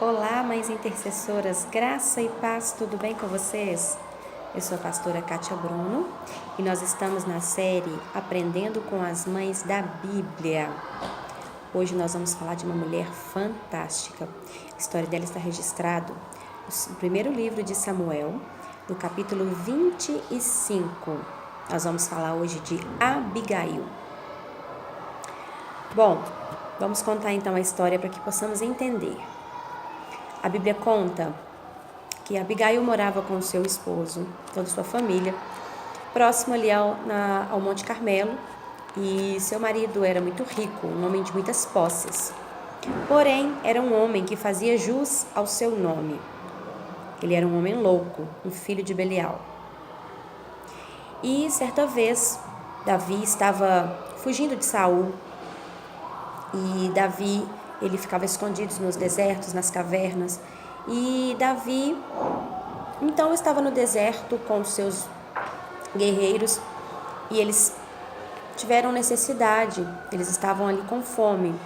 Olá, mães intercessoras, graça e paz, tudo bem com vocês? Eu sou a pastora Kátia Bruno e nós estamos na série Aprendendo com as Mães da Bíblia. Hoje nós vamos falar de uma mulher fantástica. A história dela está registrada no primeiro livro de Samuel, no capítulo 25. Nós vamos falar hoje de Abigail. Bom, vamos contar então a história para que possamos entender. A Bíblia conta que Abigail morava com seu esposo, toda sua família, próximo ali ao Monte Carmelo, e seu marido era muito rico, um homem de muitas posses. Porém, era um homem que fazia jus ao seu nome. Ele era um homem louco, um filho de Belial. E certa vez, Davi estava fugindo de Saul, e Davi ele ficava escondido nos desertos, nas cavernas. E Davi, então, estava no deserto com os seus guerreiros e eles tiveram necessidade, eles estavam ali com fome.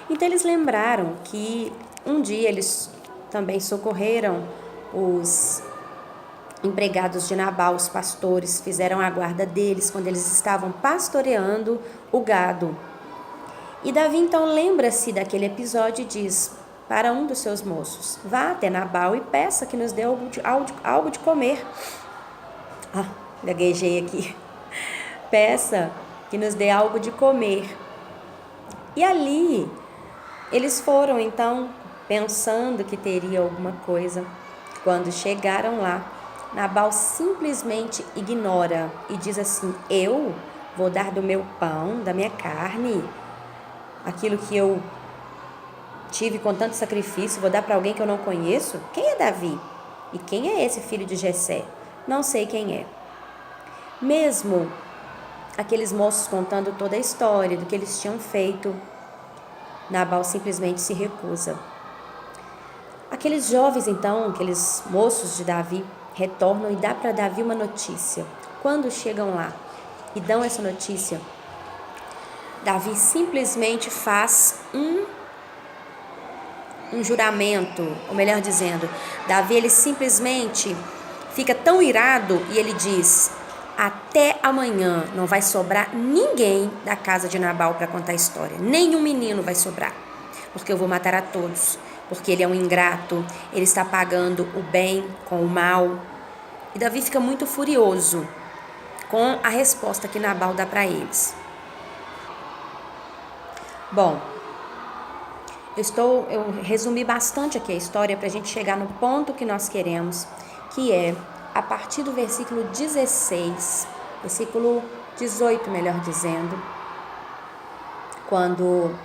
Então, eles lembraram que um dia eles também socorreram os empregados de Nabal, os pastores, fizeram a guarda deles quando eles estavam pastoreando o gado. E Davi então lembra-se daquele episódio e diz para um dos seus moços: vá até Nabal e peça que nos dê algo de comer. Gaguejei aqui. Peça que nos dê algo de comer. E ali eles foram então pensando que teria alguma coisa. Quando chegaram lá, Nabal simplesmente ignora e diz assim: eu vou dar do meu pão, da minha carne, aquilo que eu tive com tanto sacrifício, vou dar para alguém que eu não conheço? Quem é Davi? E quem é esse filho de Jessé? Não sei quem é. Mesmo aqueles moços contando toda a história do que eles tinham feito, Nabal simplesmente se recusa. Aqueles jovens então, aqueles moços de Davi, retornam e dão para Davi uma notícia. Quando chegam lá e dão essa notícia, Davi simplesmente faz um juramento, ou melhor dizendo, Davi ele simplesmente fica tão irado e ele diz: até amanhã não vai sobrar ninguém da casa de Nabal para contar a história, nenhum menino vai sobrar, porque eu vou matar a todos, porque ele é um ingrato, ele está pagando o bem com o mal. E Davi fica muito furioso com a resposta que Nabal dá para eles. Bom, eu resumi bastante aqui a história para a gente chegar no ponto que nós queremos, que é a partir do versículo 16, versículo 18, melhor dizendo, quando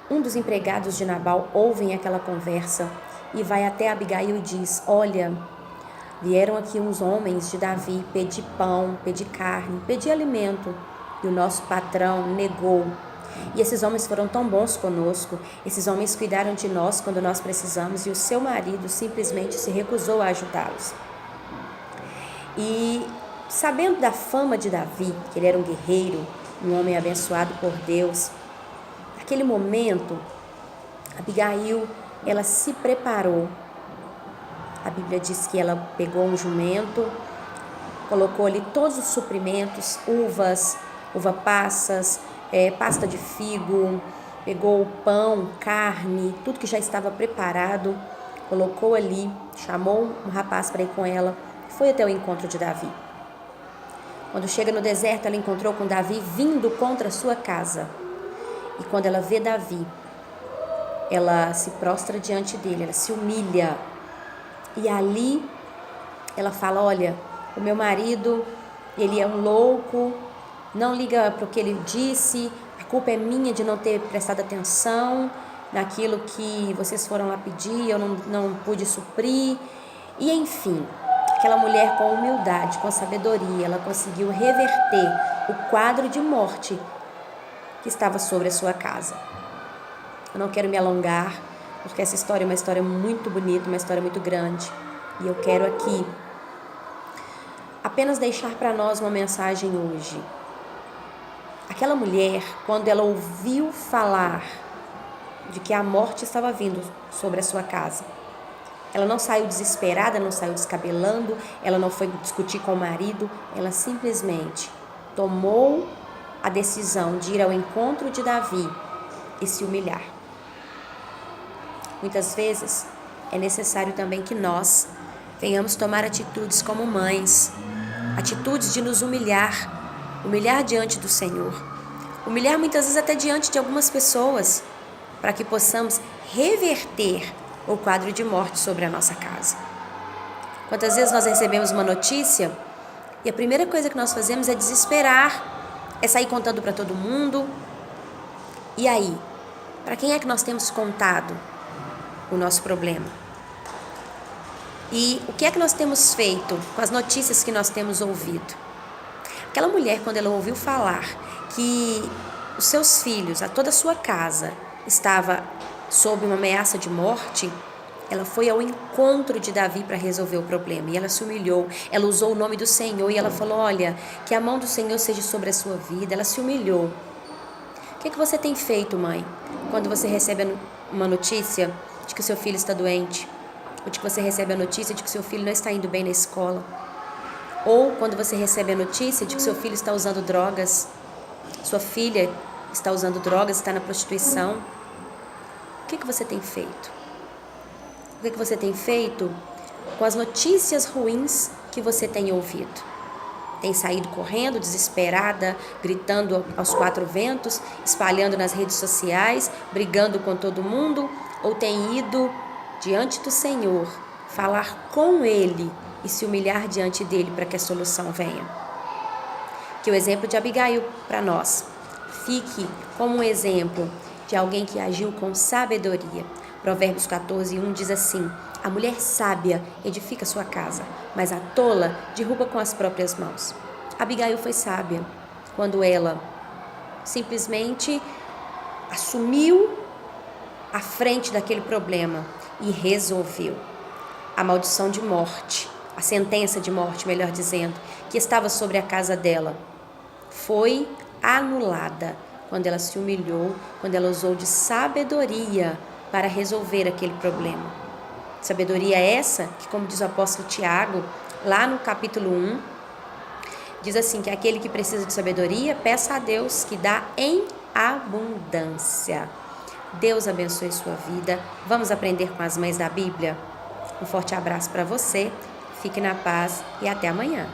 um dos empregados de Nabal ouve aquela conversa e vai até Abigail e diz: olha, vieram aqui uns homens de Davi pedir pão, pedir carne, pedir alimento, e o nosso patrão negou. E esses homens foram tão bons conosco, esses homens cuidaram de nós quando nós precisamos, e o seu marido simplesmente se recusou a ajudá-los. E sabendo da fama de Davi, que ele era um guerreiro, um homem abençoado por Deus, naquele momento, Abigail, ela se preparou. A Bíblia diz que ela pegou um jumento, colocou ali todos os suprimentos, uva passas, pasta de figo, pegou o pão, carne, tudo que já estava preparado, colocou ali, chamou um rapaz para ir com ela, foi até o encontro de Davi. Quando chega no deserto, ela encontrou com Davi vindo contra a sua casa. E quando ela vê Davi, ela se prostra diante dele, ela se humilha. E ali ela fala: olha, o meu marido, ele é um louco, não liga para o que ele disse, a culpa é minha de não ter prestado atenção naquilo que vocês foram lá pedir, eu não pude suprir. E enfim, aquela mulher com humildade, com sabedoria, ela conseguiu reverter o quadro de morte que estava sobre a sua casa. Eu não quero me alongar, porque essa história é uma história muito bonita, uma história muito grande. E eu quero aqui apenas deixar para nós uma mensagem hoje. Aquela mulher, quando ela ouviu falar de que a morte estava vindo sobre a sua casa. Ela não saiu desesperada, não saiu descabelando, ela não foi discutir com o marido, ela simplesmente tomou a decisão de ir ao encontro de Davi e se humilhar. Muitas vezes é necessário também que nós venhamos tomar atitudes como mães, atitudes de nos humilhar, humilhar diante do Senhor, humilhar muitas vezes até diante de algumas pessoas, para que possamos reverter o quadro de morte sobre a nossa casa. Quantas vezes nós recebemos uma notícia e a primeira coisa que nós fazemos é desesperar, é sair contando para todo mundo. E aí, para quem é que nós temos contado o nosso problema? E o que é que nós temos feito com as notícias que nós temos ouvido? Aquela mulher, quando ela ouviu falar que os seus filhos, toda a sua casa, estava sob uma ameaça de morte, ela foi ao encontro de Davi para resolver o problema. E ela se humilhou, ela usou o nome do Senhor e ela falou: olha, que a mão do Senhor seja sobre a sua vida. Ela se humilhou. O que é que você tem feito, mãe, quando você recebe uma notícia de que o seu filho está doente? Ou de que você recebe a notícia de que o seu filho não está indo bem na escola? Ou quando você recebe a notícia de que o seu filho está usando drogas, sua filha está usando drogas, está na prostituição? O que você tem feito? O que você tem feito com as notícias ruins que você tem ouvido? Tem saído correndo, desesperada, gritando aos quatro ventos, espalhando nas redes sociais, brigando com todo mundo? Ou tem ido diante do Senhor, falar com Ele e se humilhar diante dEle para que a solução venha? Que o exemplo de Abigail para nós fique como um exemplo de alguém que agiu com sabedoria. Provérbios 14:1 diz assim: a mulher sábia edifica sua casa, mas a tola derruba com as próprias mãos. Abigail foi sábia quando ela simplesmente assumiu a frente daquele problema e resolveu. A maldição de morte, a sentença de morte, melhor dizendo, que estava sobre a casa dela, foi anulada quando ela se humilhou, quando ela usou de sabedoria para resolver aquele problema. Sabedoria essa que, como diz o apóstolo Tiago, lá no capítulo 1, diz assim, que aquele que precisa de sabedoria, peça a Deus que dá em abundância. Deus abençoe sua vida. Vamos aprender com as mães da Bíblia? Um forte abraço para você, fique na paz e até amanhã.